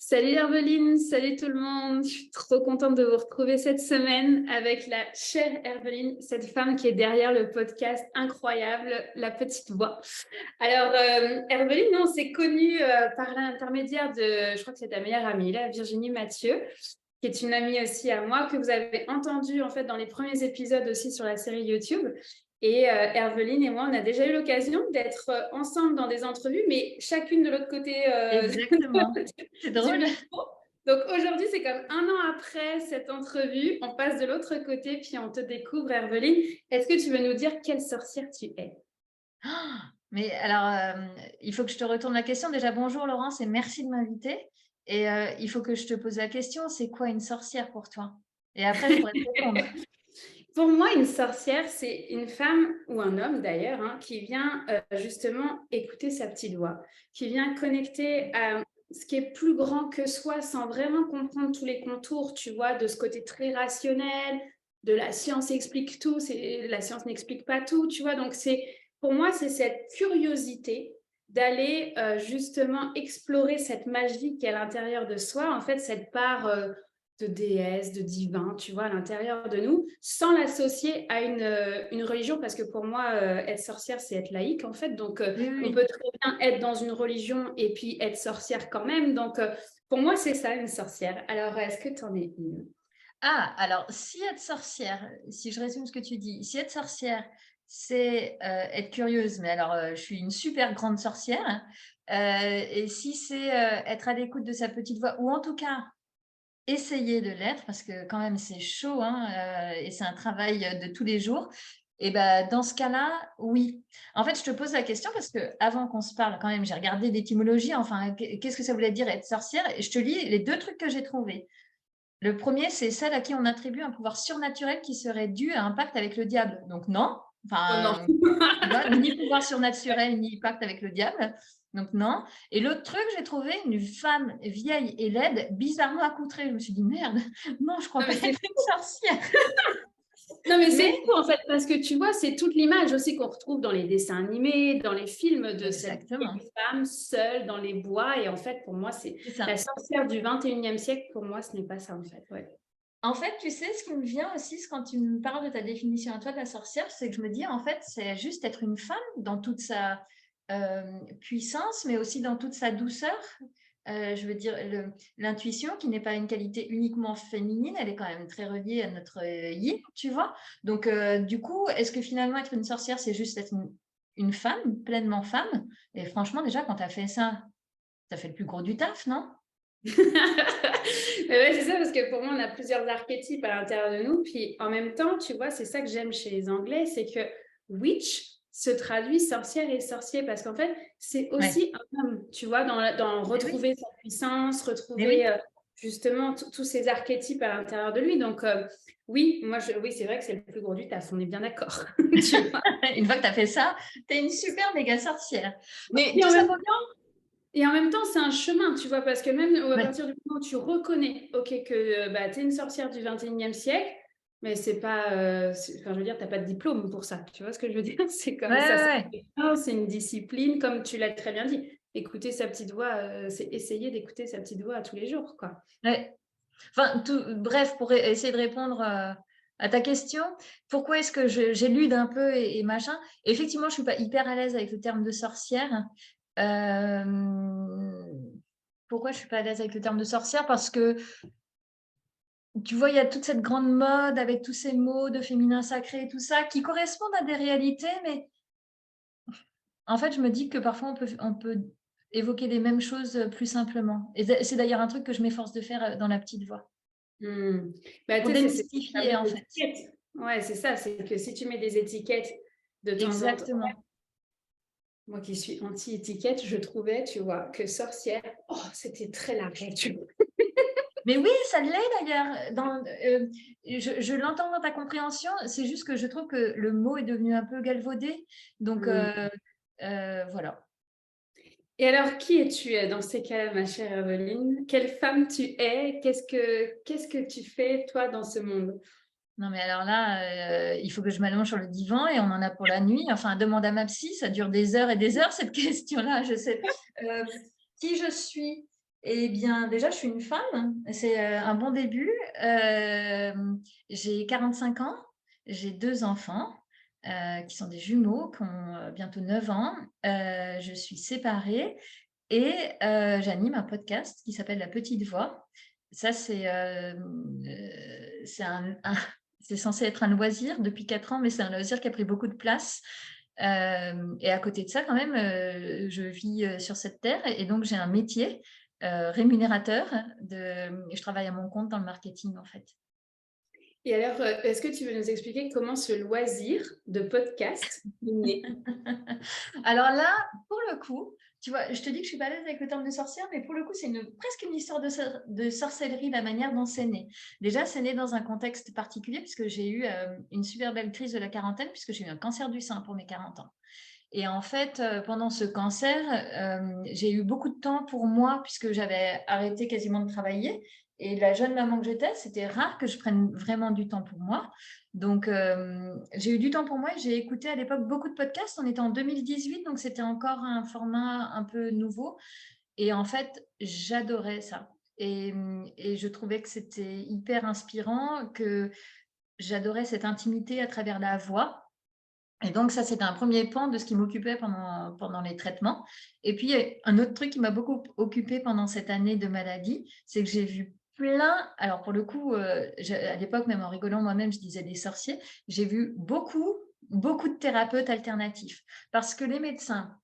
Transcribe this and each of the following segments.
Salut Herveline, salut tout le monde. Je suis trop contente de vous retrouver cette semaine avec la chère Herveline, cette femme qui est derrière le podcast incroyable, La Petite Voix. Alors, Herveline, on s'est connus par l'intermédiaire de, je crois que c'est ta meilleure amie, là, Virginie Mathieu, qui est une amie aussi à moi, que vous avez entendue en fait dans les premiers épisodes aussi sur la série YouTube. Et Herveline et moi, on a déjà eu l'occasion d'être ensemble dans des entrevues, mais chacune de l'autre côté Exactement. C'est du drôle. micro. Donc aujourd'hui, c'est comme un an après cette entrevue, on passe de l'autre côté, puis on te découvre, Herveline. Est-ce que tu veux nous dire quelle sorcière tu es? Mais alors, il faut que je te retourne la question. Déjà, bonjour Laurence et merci de m'inviter. Et il faut que je te pose la question, c'est quoi une sorcière pour toi? Et après, je pourrais te répondre. Pour moi, une sorcière, c'est une femme ou un homme d'ailleurs, hein, qui vient justement écouter sa petite voix, qui vient connecter à ce qui est plus grand que soi sans vraiment comprendre tous les contours, tu vois, de ce côté très rationnel, de la science explique tout, la science n'explique pas tout, tu vois. Donc, pour moi, c'est cette curiosité d'aller justement explorer cette magie qui est à l'intérieur de soi, en fait, cette part de déesse, de divin, tu vois, à l'intérieur de nous, sans l'associer à une religion, parce que pour moi, être sorcière, c'est être laïque, en fait. Donc, Oui, on oui. peut très bien être dans une religion et puis être sorcière quand même. Donc, pour moi, c'est ça, une sorcière. Alors, est-ce que tu en es une? Ah, alors, si être sorcière, si je résume ce que tu dis, si être sorcière, c'est être curieuse, mais alors, je suis une super grande sorcière, hein. Et si c'est être à l'écoute de sa petite voix, ou en tout cas essayer de l'être parce que quand même c'est chaud, hein, et c'est un travail de tous les jours. Et ben dans ce cas-là, oui. En fait, je te pose la question parce que avant qu'on se parle, quand même, j'ai regardé l'étymologie. Enfin, qu'est-ce que ça voulait dire être sorcière? Et je te lis les deux trucs que j'ai trouvés. Le premier, c'est celle à qui on attribue un pouvoir surnaturel qui serait dû à un pacte avec le diable. Donc non, Oh non. enfin, tu vois, ni pouvoir surnaturel, ni pacte avec le diable. Donc non. Et l'autre truc, j'ai trouvé une femme vieille et laide, bizarrement accoutrée. Je me suis dit, merde, non, je crois Non, pas mais être c'est une sorcière. Non, mais c'est Mais fou en fait, parce que tu vois, c'est toute l'image aussi qu'on retrouve dans les dessins animés, dans les films de cette exactement, vieille femme seule dans les bois. Et en fait, pour moi, c'est c'est la ça. sorcière du 21e siècle. Pour moi, ce n'est pas ça en fait. Ouais. En fait, tu sais, ce qui me vient aussi, quand tu me parles de ta définition à toi de la sorcière, c'est que je me dis, en fait, c'est juste être une femme dans toute sa puissance, mais aussi dans toute sa douceur. Je veux dire, l'intuition, qui n'est pas une qualité uniquement féminine, elle est quand même très reliée à notre yin, tu vois. Donc, du coup, est-ce que finalement, être une sorcière, c'est juste être une femme, pleinement femme? Et franchement, déjà, quand tu as fait ça, tu as fait le plus gros du taf, non? Mais ouais, c'est ça, parce que pour moi, on a plusieurs archétypes à l'intérieur de nous. Puis en même temps, tu vois, c'est ça que j'aime chez les Anglais, c'est que witch se traduit sorcière et sorcier, parce qu'en fait, c'est Ouais. aussi un homme, tu vois, dans Mais oui, retrouver sa puissance, mais retrouver oui. justement tous ces archétypes à l'intérieur de lui. Donc oui, oui, c'est vrai que c'est le plus gros du taf, on est bien d'accord. Tu vois. Une fois que tu as fait ça, tu es une super méga sorcière. Mais Et tout en ça même pour dire, Et en même temps, c'est un chemin, tu vois, parce que même à ouais, partir du moment où tu reconnais, ok, que bah, tu es une sorcière du 21e siècle, mais c'est pas, enfin, je veux dire, tu n'as pas de diplôme pour ça, tu vois ce que je veux dire? C'est ouais, comme ça, ouais, c'est une discipline, comme tu l'as très bien dit. Écouter sa petite voix, c'est essayer d'écouter sa petite voix tous les jours, quoi. ouais. Ouais. Enfin, bref, pour essayer de répondre à ta question, pourquoi est-ce que j'élude un peu et machin? Effectivement, je suis pas hyper à l'aise avec le terme de sorcière. Euh, Pourquoi je suis pas à l'aise avec le terme de sorcière? Parce que tu vois, il y a toute cette grande mode avec tous ces mots de féminin sacré et tout ça qui correspondent à des réalités, mais en fait, je me dis que parfois on peut évoquer les mêmes choses plus simplement. Et c'est d'ailleurs un truc que je m'efforce de faire dans la petite voix, Hmm. Bah, pour tu sais, c'est cette démystifier en fameuse fait. étiquette. Ouais, c'est ça, c'est que si tu mets des étiquettes de temps en temps, Exactement. moi qui suis anti-étiquette, je trouvais, tu vois, que sorcière, oh, c'était très large, tu vois. Mais oui, ça l'est d'ailleurs. Je l'entends dans ta compréhension. C'est juste que je trouve que le mot est devenu un peu galvaudé. Donc Hmm. voilà. Et alors, qui es-tu dans ces cas-là, ma chère Evelyne? Quelle femme tu es? Qu'est-ce que tu fais, toi, dans ce monde? Non mais alors là, il faut que je m'allonge sur le divan et on en a pour la nuit. Enfin, demande à ma psy, ça dure des heures et des heures cette question-là. Je sais. Euh, qui je suis? Eh bien, déjà, je suis une femme. C'est un bon début. J'ai 45 ans. J'ai 2 enfants qui sont des jumeaux, qui ont bientôt 9 ans. Je suis séparée et j'anime un podcast qui s'appelle La Petite Voix. Ça, c'est censé être un loisir depuis 4 ans, mais c'est un loisir qui a pris beaucoup de place. Et à côté de ça, quand même, je vis sur cette terre et donc j'ai un métier rémunérateur. Je travaille à mon compte dans le marketing, en fait. Et alors, est-ce que tu veux nous expliquer comment ce loisir de podcast est né? Alors là, pour le coup, tu vois, je te dis que je suis pas à l'aise avec le terme de sorcière, mais pour le coup, c'est presque une histoire de sorcellerie, la manière dont c'est né. Déjà, c'est né dans un contexte particulier, puisque j'ai eu une super belle crise de la quarantaine, puisque j'ai eu un cancer du sein pour mes 40 ans. Et en fait, pendant ce cancer, j'ai eu beaucoup de temps pour moi puisque j'avais arrêté quasiment de travailler. Et la jeune maman que j'étais, c'était rare que je prenne vraiment du temps pour moi. Donc, j'ai eu du temps pour moi et j'ai écouté à l'époque beaucoup de podcasts. On était en 2018, donc c'était encore un format un peu nouveau. Et en fait, j'adorais ça. Et je trouvais que c'était hyper inspirant, que j'adorais cette intimité à travers la voix. Et donc, ça, c'était un premier pan de ce qui m'occupait pendant les traitements. Et puis, un autre truc qui m'a beaucoup occupée pendant cette année de maladie, c'est que j'ai vu plein, alors pour le coup, à l'époque, même en rigolant moi-même, je disais des sorciers, j'ai vu beaucoup, beaucoup de thérapeutes alternatifs. Parce que les médecins,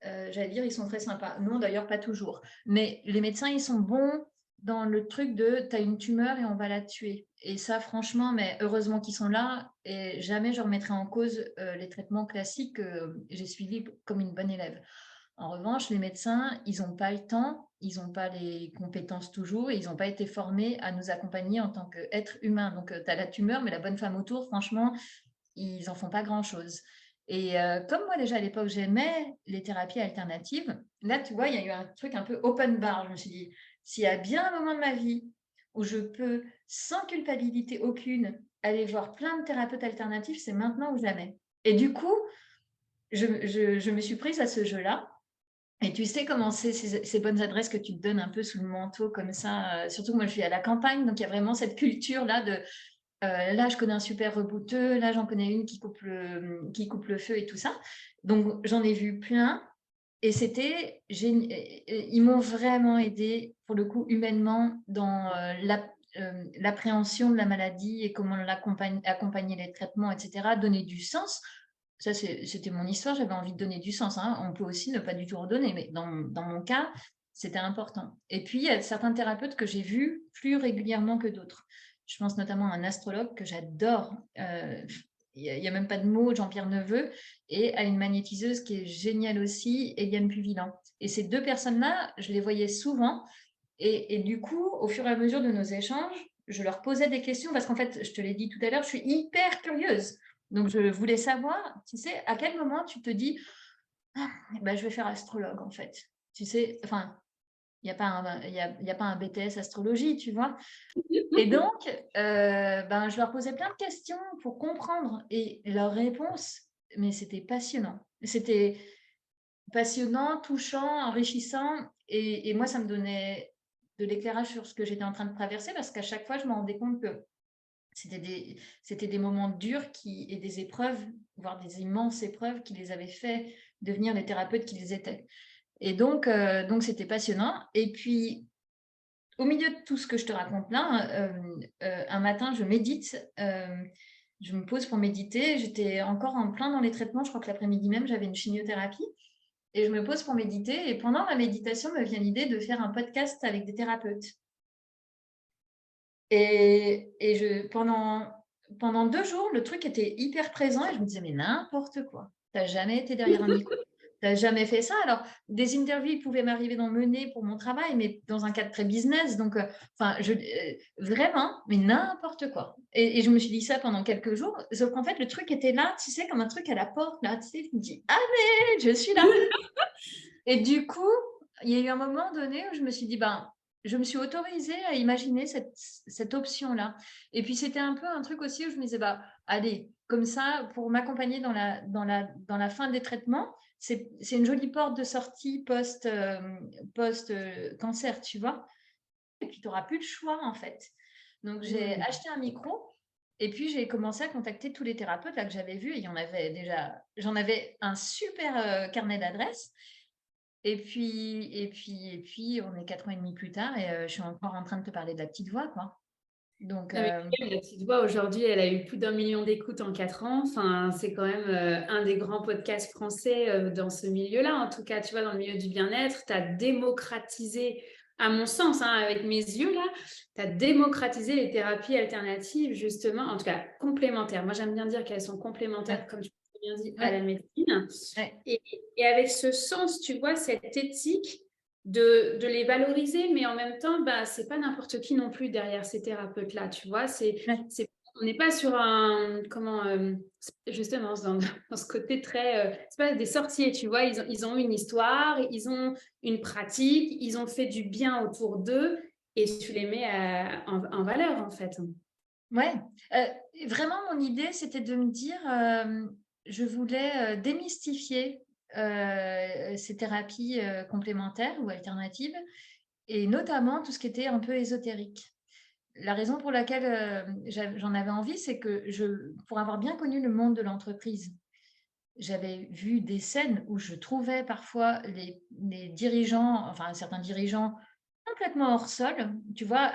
j'allais dire, ils sont très sympas. Non, d'ailleurs, pas toujours. Mais les médecins, ils sont bons dans le truc de tu as une tumeur et on va la tuer. Et ça, franchement, mais heureusement qu'ils sont là et jamais je remettrai en cause les traitements classiques que j'ai suivis comme une bonne élève. En revanche, les médecins, ils n'ont pas le temps, ils n'ont pas les compétences toujours et ils n'ont pas été formés à nous accompagner en tant qu'être humain. Donc, tu as la tumeur, mais la bonne femme autour, franchement, ils n'en font pas grand-chose. Et comme moi déjà à l'époque j'aimais les thérapies alternatives, là tu vois il y a eu un truc un peu open bar. Je me suis dit, s'il y a bien un moment de ma vie où je peux sans culpabilité aucune aller voir plein de thérapeutes alternatifs, c'est maintenant ou jamais. Et du coup, je me suis prise à ce jeu-là. Et tu sais comment c'est ces bonnes adresses que tu te donnes un peu sous le manteau comme ça. Surtout que moi je suis à la campagne, donc il y a vraiment cette culture-là de là, je connais un super rebouteux. Là, j'en connais une qui coupe le feu et tout ça. Donc, j'en ai vu plein. Et c'était ils m'ont vraiment aidé, pour le coup, humainement, dans l'appréhension de la maladie et comment accompagner les traitements, etc. Donner du sens. Ça, c'était mon histoire. J'avais envie de donner du sens, hein. On peut aussi ne pas du tout redonner, mais dans mon cas, c'était important. Et puis, il y a certains thérapeutes que j'ai vus plus régulièrement que d'autres. Je pense notamment à un astrologue que j'adore. Il n'y a même pas de mots, Jean-Pierre Neveu, et à une magnétiseuse qui est géniale aussi, Eliane Puvillan. Et ces deux personnes-là, je les voyais souvent. Et du coup, au fur et à mesure de nos échanges, je leur posais des questions parce qu'en fait, je te l'ai dit tout à l'heure, je suis hyper curieuse. Donc, je voulais savoir, tu sais, à quel moment tu te dis, ah, ben, je vais faire astrologue, en fait. Tu sais, enfin, il n'y a, y a pas un BTS astrologie, tu vois. Et donc, ben, je leur posais plein de questions pour comprendre. Et leurs réponses, mais c'était passionnant. C'était passionnant, touchant, enrichissant. Et moi, ça me donnait de l'éclairage sur ce que j'étais en train de traverser parce qu'à chaque fois, je me rendais compte que c'était des moments durs et des épreuves, voire des immenses épreuves qui les avaient fait devenir les thérapeutes qu'ils étaient. Et donc c'était passionnant. Et puis, au milieu de tout ce que je te raconte là, un matin, je médite. Je me pose pour méditer. J'étais encore en plein dans les traitements. Je crois que l'après-midi même, j'avais une chimiothérapie. Et je me pose pour méditer. Et pendant ma méditation, me vient l'idée de faire un podcast avec des thérapeutes. Pendant 2 jours, le truc était hyper présent. Et je me disais, mais n'importe quoi. Tu n'as jamais été derrière un micro. Tu n'as jamais fait ça. Alors, des interviews pouvaient m'arriver d'en mener pour mon travail, mais dans un cadre très business. Donc, vraiment, mais n'importe quoi. Et je me suis dit ça pendant quelques jours. Sauf qu'en fait, le truc était là, tu sais, comme un truc à la porte. Là, tu sais, je me dis, allez, je suis là. Et du coup, il y a eu un moment donné où je me suis dit, ben, je me suis autorisée à imaginer cette option-là. Et puis, c'était un peu un truc aussi où je me disais, bah, allez, comme ça, pour m'accompagner dans la fin des traitements, c'est une jolie porte de sortie post-cancer, tu vois. Et puis, tu n'auras plus le choix, en fait. Donc, j'ai acheté un micro et puis j'ai commencé à contacter tous les thérapeutes là, que j'avais vus. Et il y en avait déjà, j'en avais un super carnet d'adresses. Et puis, on est 4 ans et demi plus tard et je suis encore en train de te parler de la petite voix, quoi. Donc, Non, mais la petite voix, aujourd'hui, elle a eu plus d'1 million d'écoutes en 4 ans. Enfin, c'est quand même un des grands podcasts français dans ce milieu-là. En tout cas, tu vois, dans le milieu du bien-être, tu as démocratisé, à mon sens, hein, avec mes yeux, là, tu as démocratisé les thérapies alternatives, justement, en tout cas complémentaires. Moi, j'aime bien dire qu'elles sont complémentaires, comme tu l'as bien dit, à la médecine. ouais. Et avec ce sens, tu vois, cette éthique de les valoriser, mais en même temps, bah, c'est pas n'importe qui non plus derrière ces thérapeutes-là, tu vois. On n'est pas sur un, comment, justement, dans ce côté très, c'est pas des sorciers, tu vois. Ils ont une histoire, ils ont une pratique, ils ont fait du bien autour d'eux et tu les mets en valeur, en fait. Ouais, vraiment, mon idée, c'était de me dire, je voulais démystifier ces thérapies complémentaires ou alternatives, et notamment tout ce qui était un peu ésotérique. La raison pour laquelle j'en avais envie, c'est que pour avoir bien connu le monde de l'entreprise, j'avais vu des scènes où je trouvais parfois les dirigeants, enfin certains dirigeants, complètement hors sol. Tu vois,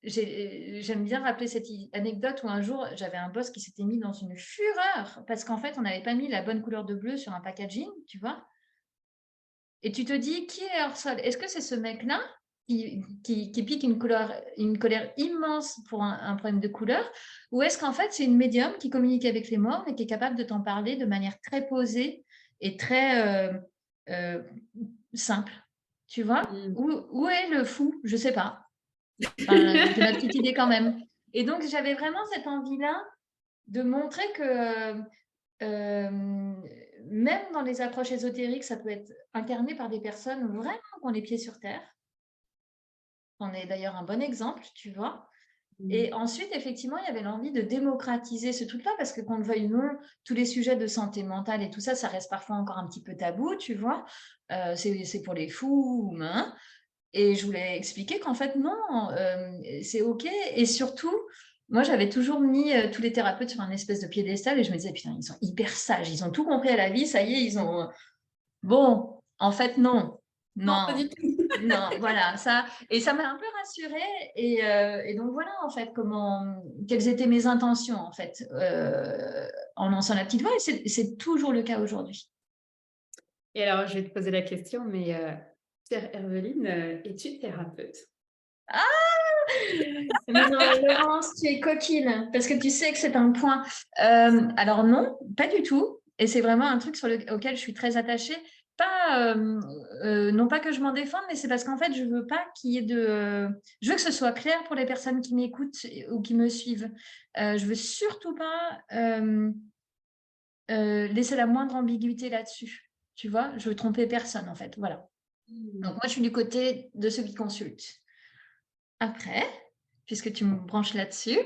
j'aime bien rappeler cette anecdote où un jour, j'avais un boss qui s'était mis dans une fureur parce qu'en fait, on n'avait pas mis la bonne couleur de bleu sur un packaging, tu vois. Et tu te dis, qui est hors sol? Est-ce que c'est ce mec-là qui pique une colère immense pour un problème de couleur? Ou est-ce qu'en fait, c'est une médium qui communique avec les morts et qui est capable de t'en parler de manière très posée et très euh, simple? Tu vois? Mm. Où est le fou? Je ne sais pas. Enfin, j'ai ma petite idée quand même. Et donc, j'avais vraiment cette envie-là de montrer que même dans les approches ésotériques, ça peut être incarné par des personnes vraiment qui ont les pieds sur terre. On est d'ailleurs un bon exemple, tu vois. Et ensuite, effectivement, il y avait l'envie de démocratiser ce truc-là, parce que qu'on le veuille ou non, tous les sujets de santé mentale et tout ça, ça reste parfois encore un petit peu tabou, tu vois. C'est pour les fous, hein. Et je voulais expliquer qu'en fait, non, c'est OK. Et surtout, moi, j'avais toujours mis tous les thérapeutes sur un espèce de piédestal et je me disais, putain, ils sont hyper sages, ils ont tout compris à la vie, ça y est, ils ont. Bon, en fait, non. Non, pas Non, du tout. non, voilà, ça. Et ça m'a un peu rassurée. Et donc, voilà, en fait, quelles étaient mes intentions, en fait, en lançant la petite voix. Et c'est toujours le cas aujourd'hui. Et alors, je vais te poser la question, mais Pierre Herveline, es-tu thérapeute? Ah! Mais non, Laurence, tu es coquine, parce que tu sais que c'est un point. Alors non, pas du tout. Et c'est vraiment un truc auquel je suis très attachée. Pas, non pas que je m'en défende, mais c'est parce qu'en fait, je veux pas qu'il y ait je veux que ce soit clair pour les personnes qui m'écoutent ou qui me suivent. Je veux surtout pas laisser la moindre ambiguïté là-dessus. Tu vois, je veux tromper personne, en fait. Voilà. Donc moi, je suis du côté de ceux qui consultent. Après, puisque tu me branches là-dessus,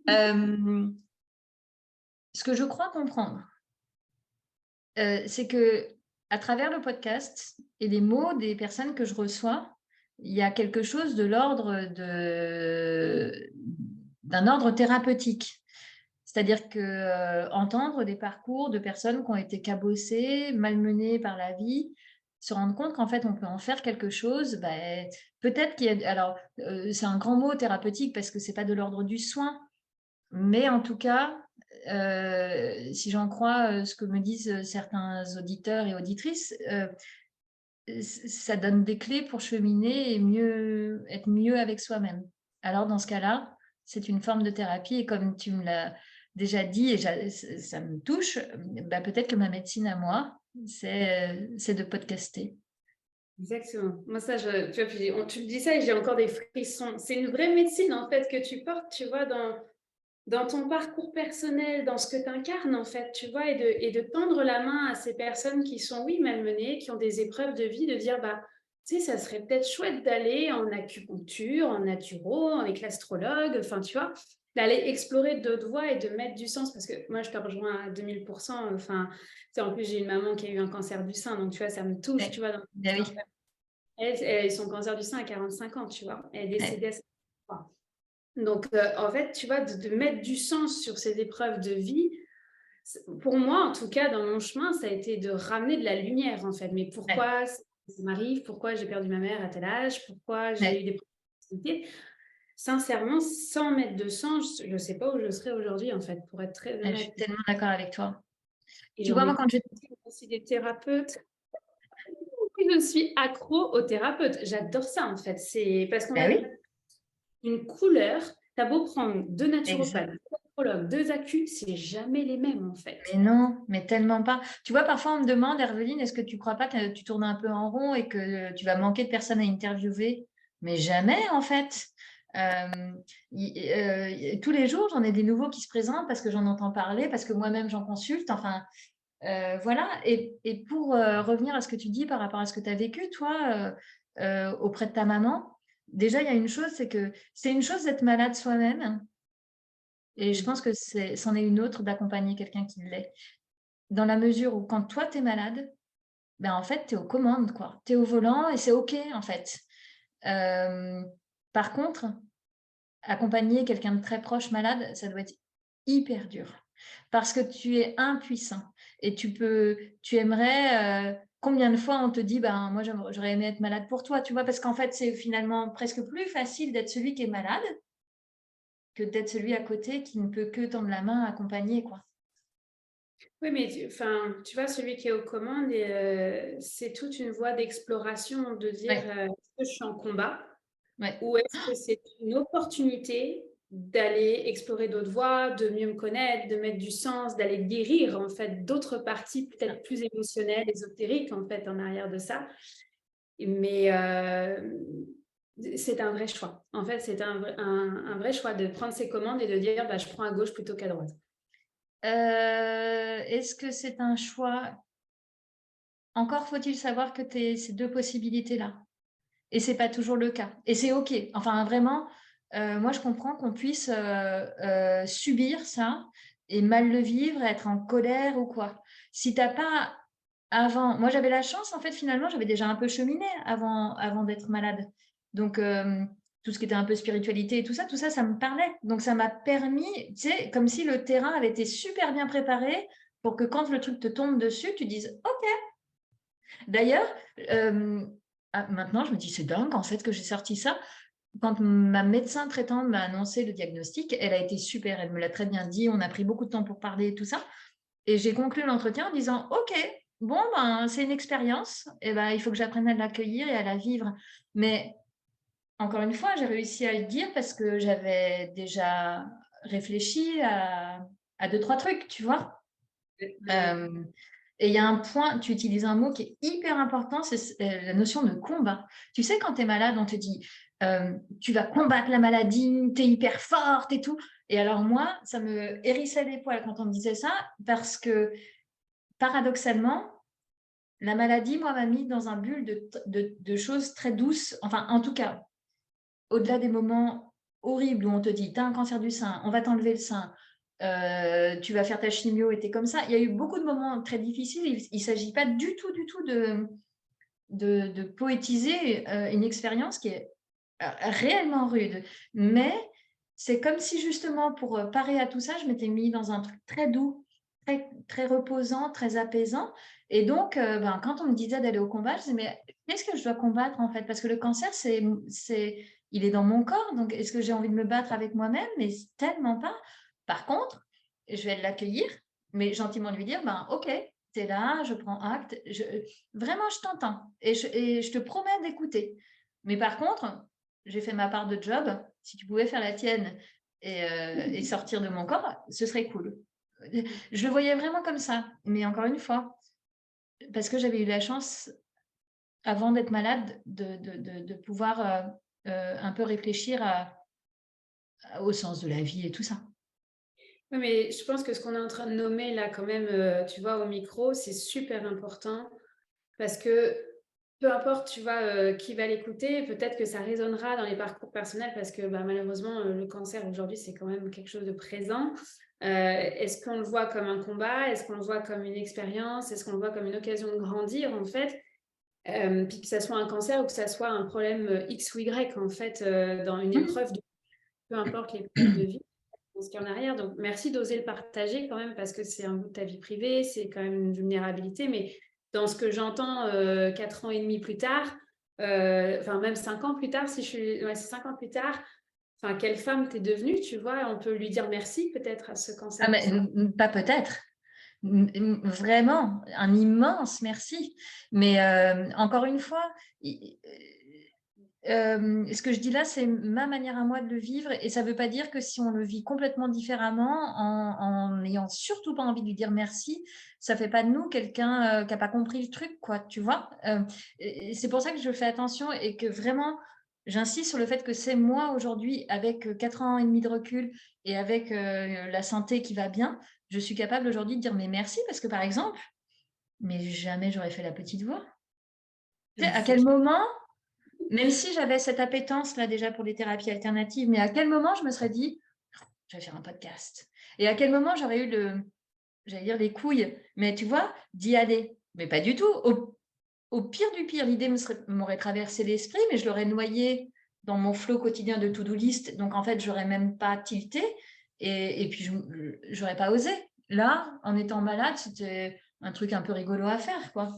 ce que je crois comprendre, c'est que à travers le podcast et les mots des personnes que je reçois, il y a quelque chose de d'un ordre thérapeutique. C'est-à-dire que entendre des parcours de personnes qui ont été cabossées, malmenées par la vie, se rendre compte qu'en fait on peut en faire quelque chose, ben, peut-être qu'il y a. Alors, c'est un grand mot thérapeutique parce que c'est pas de l'ordre du soin, mais en tout cas, si j'en crois ce que me disent certains auditeurs et auditrices, ça donne des clés pour cheminer et être mieux avec soi-même. Alors, dans ce cas-là, c'est une forme de thérapie. Et comme tu me l'as déjà dit, et ça me touche, bah, peut-être que ma médecine à moi, c'est de podcaster. Exactement. Moi, ça, tu vois, puis tu me dis ça et j'ai encore des frissons. C'est une vraie médecine, en fait, que tu portes, tu vois, dans ton parcours personnel, dans ce que tu incarnes, en fait, tu vois, et de tendre la main à ces personnes qui sont, oui, malmenées, qui ont des épreuves de vie, de dire, bah, tu sais, ça serait peut-être chouette d'aller en acupuncture, en naturo, avec l'astrologue, enfin, tu vois. d'aller explorer d'autres voies et de mettre du sens, parce que moi, je te rejoins à 2000%. Enfin, en plus, j'ai une maman qui a eu un cancer du sein, donc tu vois, ça me touche, tu Ouais. vois, dans Ben l'histoire. oui. Elle a eu son cancer du sein à 45 ans, tu vois. Elle est Ouais. décédée à 53 ans. Donc, en fait, tu vois, de mettre du sens sur ces épreuves de vie, pour moi, en tout cas, dans mon chemin, ça a été de ramener de la lumière, en fait. Mais Ouais. pourquoi ça m'arrive? Pourquoi j'ai perdu ma mère à tel âge? Pourquoi j'ai eu Ouais. des possibilités? Sincèrement, sans mettre de sens, je ne sais pas où je serais aujourd'hui, en fait, pour être très Ouais, je suis honnête. tellement d'accord avec toi. Et Tu j'en vois, moi, ai quand aussi des thérapeutes. Je suis accro aux thérapeutes. J'adore ça, en fait. C'est parce qu'en Ben fait, oui, une couleur, tu as beau prendre deux naturopathes, exact. deux astrologues, deux acus, c'est jamais les mêmes, en fait. Mais non, mais tellement pas. Tu vois, parfois on me demande, Herveline, est-ce que tu crois pas que tu tournes un peu en rond et que tu vas manquer de personnes à interviewer? Mais jamais, en fait. Euh, tous les jours, j'en ai des nouveaux qui se présentent parce que j'en entends parler, parce que moi-même j'en consulte. Enfin, voilà. Et pour revenir à ce que tu dis par rapport à ce que tu as vécu, toi, auprès de ta maman, déjà, il y a une chose, c'est que c'est une chose d'être malade soi-même. Et je pense que c'en est une autre d'accompagner quelqu'un qui l'est. Dans la mesure où quand toi, tu es malade, ben en fait, tu es aux commandes, quoi. Tu es au volant et c'est OK, en fait. Euh, Par contre, accompagner quelqu'un de très proche malade, ça doit être hyper dur. Parce que tu es impuissant. Et tu aimerais, combien de fois on te dit, ben moi, j'aurais aimé être malade pour toi, tu vois, parce qu'en fait, c'est finalement presque plus facile d'être celui qui est malade que d'être celui à côté qui ne peut que tendre la main, accompagner, quoi. Oui, mais enfin, tu vois, celui qui est aux commandes, c'est toute une voie d'exploration de dire Ouais, est-ce que je suis en combat ouais. ou est-ce que c'est une opportunité d'aller explorer d'autres voies, de mieux me connaître, de mettre du sens, d'aller guérir en fait d'autres parties peut-être plus émotionnelles, ésotériques en fait en arrière de ça. Mais c'est un vrai choix. En fait, c'est un vrai choix de prendre ses commandes et de dire bah, je prends à gauche plutôt qu'à droite. Est-ce que c'est un choix? Encore faut-il savoir que tu as ces deux possibilités-là. Et c'est pas toujours le cas. Et c'est OK. Enfin, vraiment, moi, je comprends qu'on puisse subir ça et mal le vivre, être en colère ou quoi. Si t'as pas avant, moi, j'avais la chance, en fait, finalement, j'avais déjà un peu cheminé avant d'être malade. Donc, tout ce qui était un peu spiritualité et tout ça, ça me parlait. Donc, ça m'a permis, tu sais, comme si le terrain avait été super bien préparé pour que quand le truc te tombe dessus, tu dises OK. D'ailleurs, maintenant, je me dis, c'est dingue en fait que j'ai sorti ça. Quand ma médecin traitante m'a annoncé le diagnostic, elle a été super, elle me l'a très bien dit, on a pris beaucoup de temps pour parler et tout ça. Et j'ai conclu l'entretien en disant, OK, bon, ben, c'est une expérience, et ben, il faut que j'apprenne à l'accueillir et à la vivre. Mais encore une fois, j'ai réussi à le dire parce que j'avais déjà réfléchi à deux, trois trucs, tu vois. Euh, et il y a un point, tu utilises un mot qui est hyper important, c'est la notion de combat. Tu sais, quand tu es malade, on te dit, tu vas combattre la maladie, tu es hyper forte et tout. Et alors moi, ça me hérissait les poils quand on me disait ça, parce que paradoxalement, la maladie, moi, m'a mis dans un bulle de choses très douces. Enfin, en tout cas, au-delà des moments horribles où on te dit, tu as un cancer du sein, on va t'enlever le sein, tu vas faire ta chimio et tu es comme ça. Il y a eu beaucoup de moments très difficiles. Il ne s'agit pas du tout de poétiser une expérience qui est réellement rude. Mais c'est comme si justement pour parer à tout ça, je m'étais mis dans un truc très doux, très, très reposant, très apaisant. Et donc, quand on me disait d'aller au combat, je disais, mais qu'est-ce que je dois combattre en fait? Parce que le cancer, il est dans mon corps. Donc, est-ce que j'ai envie de me battre avec moi-même? Mais tellement pas. Par contre, je vais l'accueillir, mais gentiment lui dire, OK, tu es là, je prends acte. Vraiment, je t'entends et je te promets d'écouter. Mais par contre, j'ai fait ma part de job. Si tu pouvais faire la tienne et sortir de mon corps, ce serait cool. Je le voyais vraiment comme ça. Mais encore une fois, parce que j'avais eu la chance, avant d'être malade, de pouvoir un peu réfléchir au sens de la vie et tout ça. Oui, mais je pense que ce qu'on est en train de nommer là, quand même, tu vois, au micro, c'est super important parce que peu importe, tu vois, qui va l'écouter, peut-être que ça résonnera dans les parcours personnels parce que bah, malheureusement, le cancer aujourd'hui, c'est quand même quelque chose de présent. Est-ce qu'on le voit comme un combat? Est-ce qu'on le voit comme une expérience? Est-ce qu'on le voit comme une occasion de grandir, en fait? Puis que ça soit un cancer ou que ça soit un problème X ou Y, en fait, dans une épreuve, peu importe l'épreuve de vie, on ce qu'il y a en arrière. Donc, merci d'oser le partager quand même parce que c'est un bout de ta vie privée, c'est quand même une vulnérabilité. Mais dans ce que j'entends 4 ans et demi plus tard, enfin même 5 ans plus tard, si je suis, ouais, c'est 5 ans plus tard, enfin quelle femme t'es devenue, tu vois, on peut lui dire merci peut-être à ce Ah, cancer mais, ensemble. pas peut-être. Vraiment, un immense merci. Mais encore une fois, ce que je dis là, c'est ma manière à moi de le vivre. Et ça ne veut pas dire que si on le vit complètement différemment, en n'ayant surtout pas envie de lui dire merci, ça ne fait pas de nous quelqu'un qui n'a pas compris le truc, quoi, tu vois. Et c'est pour ça que je fais attention et que vraiment, j'insiste sur le fait que c'est moi aujourd'hui, avec 4 ans et demi de recul et avec la santé qui va bien, je suis capable aujourd'hui de dire mais merci parce que par exemple, mais jamais j'aurais fait la petite voix. Tu sais, à C'est quel clair. moment, même si j'avais cette appétence là déjà pour les thérapies alternatives, mais à quel moment je me serais dit je vais faire un podcast? Et à quel moment j'aurais eu j'allais dire les couilles, mais tu vois, d'y aller? Mais pas du tout. Au pire du pire, l'idée m'aurait traversé l'esprit, mais je l'aurais noyée dans mon flot quotidien de to-do list. Donc en fait, j'aurais même pas tilté et puis j'aurais pas osé. Là, en étant malade, c'était un truc un peu rigolo à faire, quoi.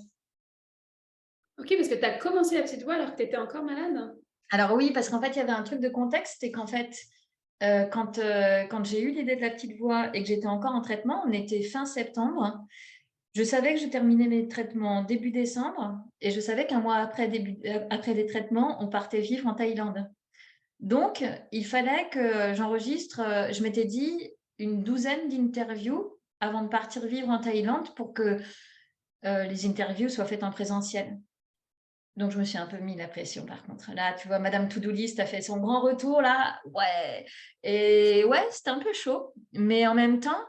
Ok, parce que tu as commencé la petite voix alors que tu étais encore malade. Alors oui, parce qu'en fait, il y avait un truc de contexte, c'est qu'en fait, quand j'ai eu l'idée de la petite voix et que j'étais encore en traitement, on était fin septembre. Je savais que je terminais mes traitements début décembre et je savais qu'un mois après les traitements, on partait vivre en Thaïlande. Donc, il fallait que j'enregistre, je m'étais dit, une douzaine d'interviews avant de partir vivre en Thaïlande pour que les interviews soient faites en présentiel. Donc, je me suis un peu mis la pression, par contre. Là, tu vois, Madame To-Do List a fait son grand retour, là. Ouais. Et ouais, c'était un peu chaud. Mais en même temps,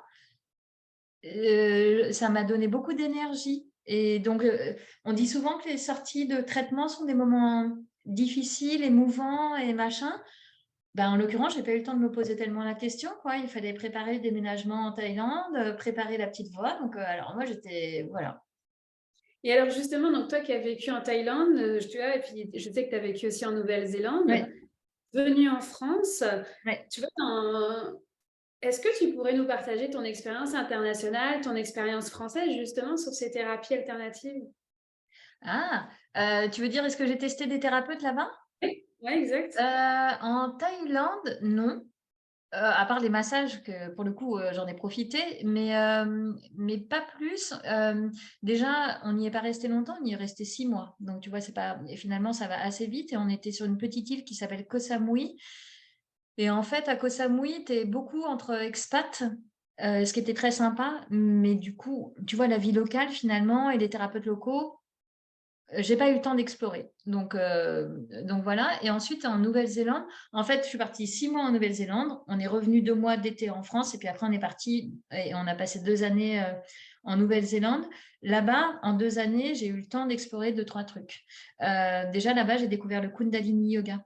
ça m'a donné beaucoup d'énergie. Et donc, on dit souvent que les sorties de traitement sont des moments difficiles, émouvants et machin. Ben, en l'occurrence, j'ai pas eu le temps de me poser tellement la question, quoi. Il fallait préparer le déménagement en Thaïlande, préparer la petite voix. Donc, alors moi, j'étais, voilà. Et alors justement, donc toi qui as vécu en Thaïlande, tu vois, et puis je sais que tu as vécu aussi en Nouvelle-Zélande, Ouais, venu en France, ouais. tu vois, est-ce que tu pourrais nous partager ton expérience internationale, ton expérience française justement sur ces thérapies alternatives? Ah, tu veux dire, est-ce que j'ai testé des thérapeutes là-bas? Oui, ouais, exact. En Thaïlande, non. À part les massages que pour le coup, j'en ai profité, mais pas plus. Déjà, on n'y est pas resté longtemps, on y est resté 6 mois. Donc tu vois, c'est pas et finalement, ça va assez vite et on était sur une petite île qui s'appelle Koh Samui et en fait, à Koh Samui, tu es beaucoup entre expats, ce qui était très sympa, mais du coup, tu vois, la vie locale finalement et les thérapeutes locaux, j'ai pas eu le temps d'explorer. Donc voilà. Et ensuite, en Nouvelle-Zélande, en fait, je suis partie 6 mois en Nouvelle-Zélande. On est revenu 2 mois d'été en France. Et puis après, on est parti et on a passé 2 années en Nouvelle-Zélande. Là-bas, en 2 années, j'ai eu le temps d'explorer 2, 3 trucs. Déjà, là-bas, j'ai découvert le Kundalini Yoga,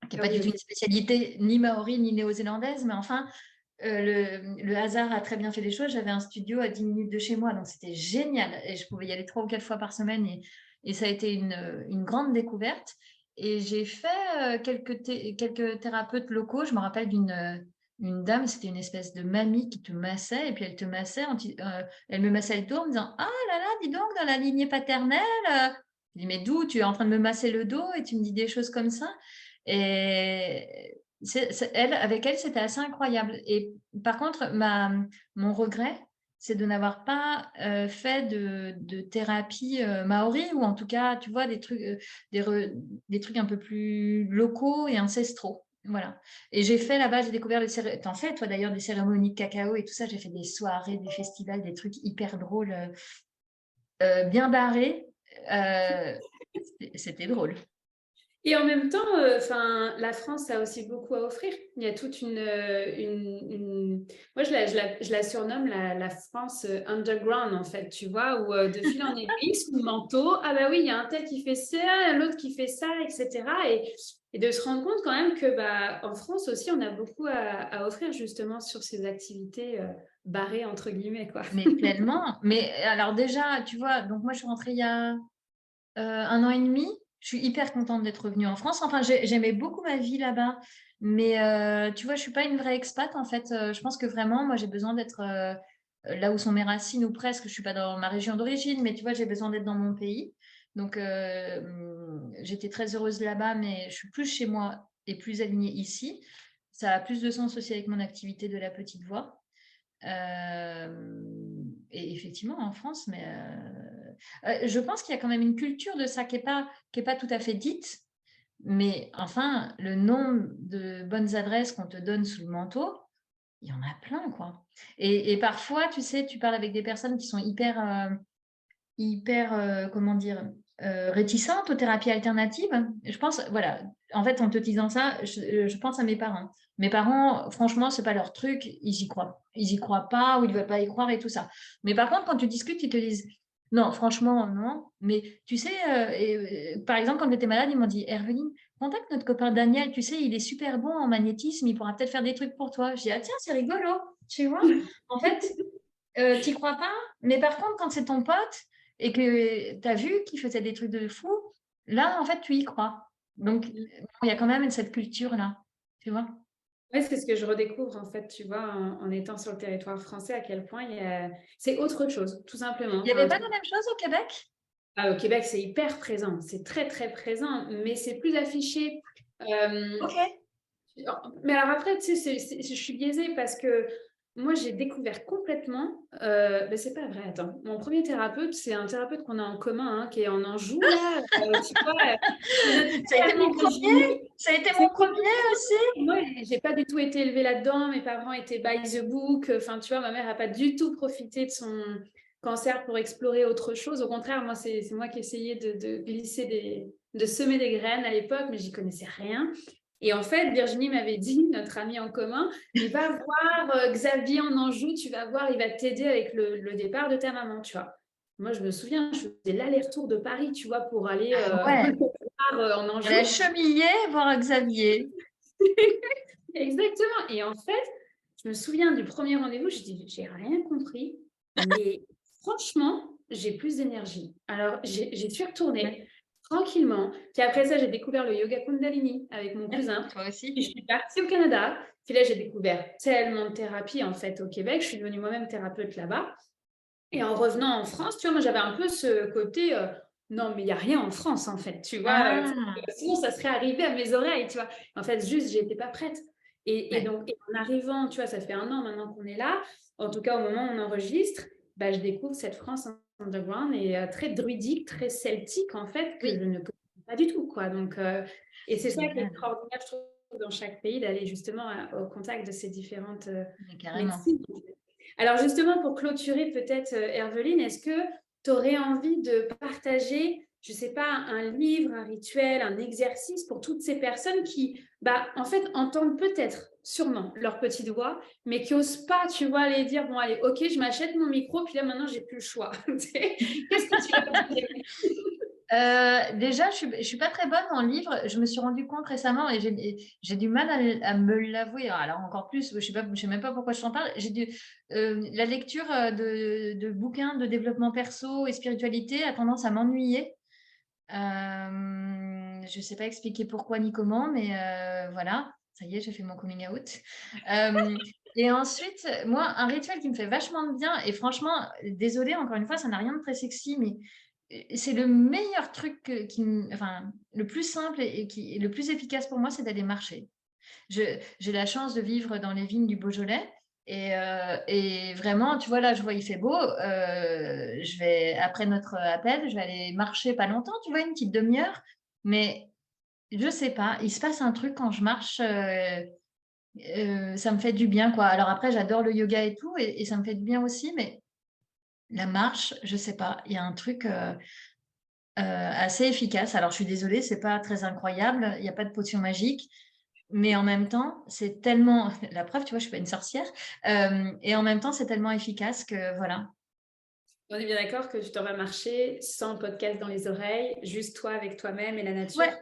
qui n'est Ah pas oui, du tout ok. une spécialité ni maori ni néo-zélandaise, mais enfin, le hasard a très bien fait les choses. J'avais un studio à 10 minutes de chez moi, donc c'était génial. Et je pouvais y aller 3 ou 4 fois par semaine. Et ça a été une grande découverte. Et j'ai fait quelques thérapeutes locaux. Je me rappelle d'une dame, c'était une espèce de mamie qui te massait. Et puis elle te massait, elle me massait le dos en me disant: ah là là, dis donc, dans la lignée paternelle. Je dis: mais d'où tu es en train de me masser le dos et tu me dis des choses comme ça? Et avec elle, c'était assez incroyable. Et par contre, mon regret, c'est de n'avoir pas fait de thérapie maori, ou en tout cas, tu vois, des trucs un peu plus locaux et ancestraux. Voilà. Et j'ai fait là-bas, j'ai découvert t'en fais, toi d'ailleurs, des cérémonies de cacao et tout ça. J'ai fait des soirées, des festivals, des trucs hyper drôles, bien barrés. Euh, C'était drôle. Et en même temps, la France a aussi beaucoup à offrir. Il y a toute moi, je la surnomme la France underground, en fait, tu vois, où de fil en aiguille, sous le manteau, ah bah oui, il y a un tel qui fait ça, l'autre qui fait ça, etc. Et de se rendre compte quand même que bah, en France aussi, on a beaucoup à offrir justement sur ces activités barrées, entre guillemets, quoi. Mais tellement. Mais alors déjà, tu vois, donc moi je suis rentrée il y a 1 an et demi. Je suis hyper contente d'être revenue en France. Enfin, j'aimais beaucoup ma vie là-bas. Mais tu vois, je suis pas une vraie expat en fait. Je pense que vraiment, moi j'ai besoin d'être là où sont mes racines ou presque. Je suis pas dans ma région d'origine, mais tu vois, j'ai besoin d'être dans mon pays. Donc j'étais très heureuse là-bas, mais je suis plus chez moi et plus alignée ici. Ça a plus de sens aussi avec mon activité de la petite voix. Et effectivement, en France, mais je pense qu'il y a quand même une culture de ça qui est pas tout à fait dite. Mais enfin, le nombre de bonnes adresses qu'on te donne sous le manteau, il y en a plein, quoi. Et parfois, tu sais, tu parles avec des personnes qui sont hyper, comment dire, réticentes aux thérapies alternatives. Je pense, voilà, en fait, en te disant ça, je pense à mes parents. Mes parents, franchement, c'est pas leur truc, ils y croient. Ils y croient pas ou ils veulent pas y croire et tout ça. Mais par contre, quand tu discutes, ils te disent, non, franchement, non. Mais tu sais, par exemple, quand j'étais malade, ils m'ont dit, Herveline, contacte notre copain Daniel, tu sais, il est super bon en magnétisme, il pourra peut-être faire des trucs pour toi. Je dis, ah tiens, c'est rigolo, tu vois. En fait, t'y crois pas, mais par contre, quand c'est ton pote et que tu as vu qu'il faisait des trucs de fou, là, en fait, tu y crois. Donc, il y a quand même cette culture-là, tu vois. Ouais, c'est ce que je redécouvre en fait, tu vois, en étant sur le territoire français, à quel point c'est autre chose, tout simplement. Il n'y Enfin, avait pas la même chose au Québec? au Québec, c'est hyper présent, c'est très très présent, mais c'est plus affiché. Euh, Ok. mais alors après, tu sais, je suis biaisée parce que moi, j'ai découvert complètement. Mais c'est pas vrai, attends. Mon premier thérapeute, c'est un thérapeute qu'on a en commun, hein, qui est en Anjou, là. Tu vois, c'est notre Ça a petit été mon ami premier. Virginie. Ça a été C'est mon premier aussi. moi, j'ai pas du tout été élevée là-dedans. Mes parents étaient by the book. Enfin, tu vois, ma mère a pas du tout profité de son cancer pour explorer autre chose. Au contraire, moi, c'est moi qui essayais de glisser de semer des graines à l'époque, mais j'y connaissais rien. Et en fait, Virginie m'avait dit, notre amie en commun, mais va voir Xavier en Anjou, tu vas voir, il va t'aider avec le départ de ta maman, tu vois. Moi, je me souviens, je faisais l'aller-retour de Paris, tu vois, pour aller Ah ouais. en Elle a Anjou. chemillé voir Xavier. Exactement. Et en fait, je me souviens du premier rendez-vous, je dis, j'ai rien compris, mais franchement, j'ai plus d'énergie. Alors, j'y suis retournée tranquillement. Puis après ça, j'ai découvert le yoga Kundalini avec mon cousin. Toi aussi. Puis je suis partie au Canada. Puis là, j'ai découvert tellement de thérapie en fait au Québec. Je suis devenue moi-même thérapeute là-bas. Et en revenant en France, tu vois, moi j'avais un peu ce côté, non, mais il n'y a rien en France en fait, tu vois. Ah, Sinon, ça serait arrivé à mes oreilles, tu vois. En fait, juste, j'étais pas prête. Et ouais. donc, en arrivant, tu vois, ça fait 1 an maintenant qu'on est là, en tout cas au moment où on enregistre, bah, je découvre cette France underground et très druidique, très celtique en fait, que je Oui, ne connais pas du tout, quoi. Donc, et c'est c'est ça qui est génial. extraordinaire, je trouve, dans chaque pays, d'aller justement au contact de ces différentes Mais carrément. médecines. Alors justement, pour clôturer peut-être, Herveline, est-ce que tu aurais envie de partager, je ne sais pas, un livre, un rituel, un exercice pour toutes ces personnes qui, bah, en fait, entendent peut-être, sûrement, leur petite voix, mais qui n'osent pas, tu vois, aller dire, bon, allez, ok, je m'achète mon micro, puis là, maintenant, j'ai plus le choix. Qu'est-ce que tu leur dirais? Déjà, je suis pas très bonne en livres. Je me suis rendu compte récemment et j'ai du mal à me l'avouer. Alors encore plus, je sais même pas pourquoi je t'en parle. La lecture de bouquins de développement perso et spiritualité a tendance à m'ennuyer. Je sais pas expliquer pourquoi ni comment, mais voilà. Ça y est, j'ai fait mon coming out. Et ensuite, moi, un rituel qui me fait vachement de bien, et franchement, désolée, encore une fois, ça n'a rien de très sexy, mais c'est le meilleur truc enfin, le plus simple et qui est le plus efficace pour moi, c'est d'aller marcher. J'ai la chance de vivre dans les vignes du Beaujolais. Et vraiment, tu vois, là, je vois, il fait beau. Après notre appel, je vais aller marcher pas longtemps, tu vois, une petite demi-heure. Mais je sais pas, il se passe un truc quand je marche, ça me fait du bien, quoi. Alors après, j'adore le yoga et tout, et ça me fait du bien aussi, mais la marche, je sais pas, il y a un truc. assez efficace. Alors, je suis désolée, c'est pas très incroyable, il y a pas de potion magique, mais en même temps, c'est tellement la preuve, tu vois, je suis pas une sorcière, et en même temps, c'est tellement efficace que voilà. On est bien d'accord que tu t'en vas marcher sans podcast dans les oreilles, juste toi avec toi-même et la nature? Ouais,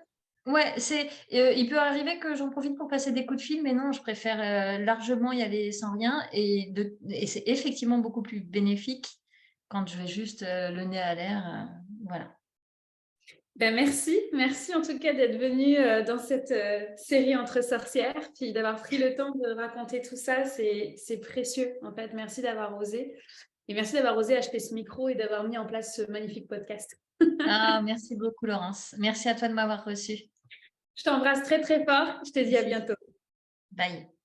ouais, il peut arriver que j'en profite pour passer des coups de fil, mais non, je préfère, largement y aller sans rien et c'est effectivement beaucoup plus bénéfique quand je vais juste, le nez à l'air, voilà. Ben merci, merci en tout cas d'être venue, dans cette, série entre sorcières, puis d'avoir pris le temps de raconter tout ça, c'est précieux en fait. Merci d'avoir osé et merci d'avoir osé acheter ce micro et d'avoir mis en place ce magnifique podcast. Ah, merci beaucoup Laurence. Merci à toi de m'avoir reçue. Je t'embrasse très, très fort. Je te dis à Merci. bientôt. Bye.